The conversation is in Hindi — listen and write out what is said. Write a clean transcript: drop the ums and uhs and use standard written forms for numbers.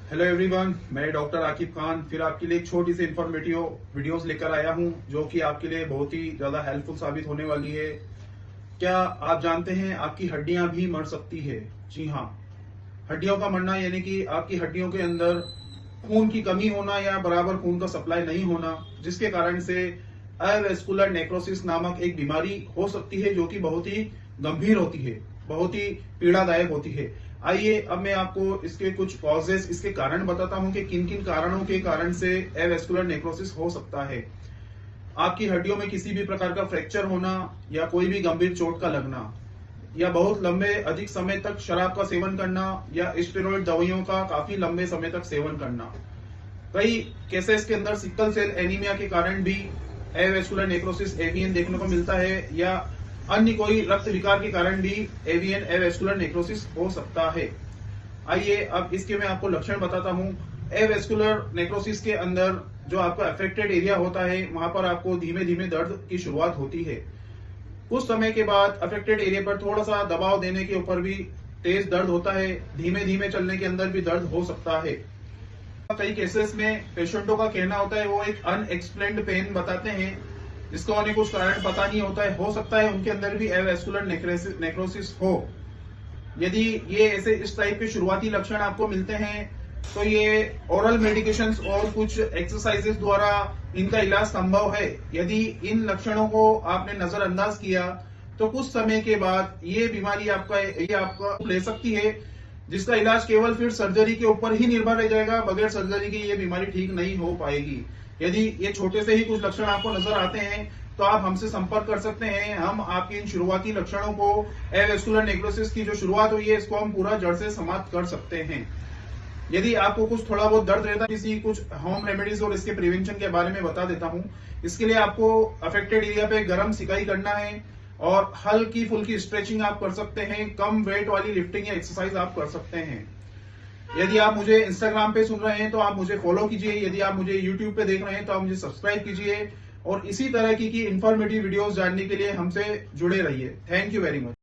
हेलो एवरीवन, मैं डॉक्टर आकिब खान फिर आपके लिए एक छोटी सी इंफॉर्मेटिव वीडियोस लेकर आया हूं जो कि आपके लिए बहुत ही ज्यादा हेल्पफुल साबित होने वाली है। क्या आप जानते हैं आपकी हड्डियां भी मर सकती है? जी हाँ, हड्डियों का मरना यानी कि आपकी हड्डियों के अंदर खून की कमी होना या बराबर खून का सप्लाई नहीं होना, जिसके कारण से अवेस्कुलर नेक्रोसिस नामक एक बीमारी हो सकती है जो कि बहुत ही गंभीर होती है, बहुत ही पीड़ादायक होती है। आइए अब मैं आपको इसके कुछ कॉजेस, इसके कारण बताता हूं कि किन किन कारणों के कारण से एवेस्कुलर नेक्रोसिस हो सकता है। आपकी हड्डियों में किसी भी प्रकार का फ्रैक्चर होना या कोई भी गंभीर चोट का लगना या बहुत लंबे अधिक समय तक शराब का सेवन करना या स्टेरॉइड दवाइयों का काफी लंबे समय तक सेवन करना। कई केसेस के अंदर सिकल सेल एनीमिया के कारण भी एवेस्कुलर नेक्रोसिस एवीएन देखने को मिलता है या अन्य कोई रक्त विकार के कारण भी एवीएन एवेस्कुलर नेक्रोसिस हो सकता है। आइए अब इसके मैं आपको लक्षण बताता हूं। एवेस्कुलर नेक्रोसिस के अंदर जो आपका अफेक्टेड एरिया होता है वहां पर आपको धीमे धीमे दर्द की शुरुआत होती है। कुछ समय के बाद अफेक्टेड एरिया पर थोड़ा सा दबाव देने के ऊपर भी तेज दर्द होता है, धीमे धीमे चलने के अंदर भी दर्द हो सकता है। कई केसेस में पेशेंटों का कहना होता है वो एक अनएक्सप्लेन्ड पेन बताते हैं जिसका उन्हें कुछ कारण पता नहीं होता है। हो सकता है उनके अंदर भी एवेस्कुलर नेक्रोसिस हो। यदि ये ऐसे इस टाइप के शुरुआती लक्षण आपको मिलते हैं तो ये ओरल मेडिकेशंस और कुछ एक्सरसाइजेस द्वारा इनका इलाज संभव है। यदि इन लक्षणों को आपने नजरअंदाज किया तो कुछ समय के बाद ये बीमारी आपका ले सकती है, जिसका इलाज केवल फिर सर्जरी के ऊपर ही निर्भर रह जाएगा। बगैर सर्जरी के ये बीमारी ठीक नहीं हो पाएगी। यदि ये छोटे से ही कुछ लक्षण आपको नजर आते हैं तो आप हमसे संपर्क कर सकते हैं। हम आपके इन शुरुआती लक्षणों को, एवेस्कुलर नेक्रोसिस की जो शुरुआत हुई है, इसको हम पूरा जड़ से समाप्त कर सकते हैं। यदि आपको कुछ थोड़ा बहुत दर्द रहता है, किसी कुछ होम रेमेडीज और इसके प्रिवेंशन के बारे में बता देता हूं। इसके लिए आपको अफेक्टेड एरिया पे गर्म सिकाई करना है और हल्की फुल्की स्ट्रेचिंग आप कर सकते हैं। कम वेट वाली लिफ्टिंग या एक्सरसाइज आप कर सकते हैं। यदि आप मुझे इंस्टाग्राम पे सुन रहे हैं तो आप मुझे फॉलो कीजिए। यदि आप मुझे यूट्यूब पे देख रहे हैं तो आप मुझे सब्सक्राइब कीजिए और इसी तरह की इंफॉर्मेटिव वीडियोस जानने के लिए हमसे जुड़े रहिए। Thank you very much.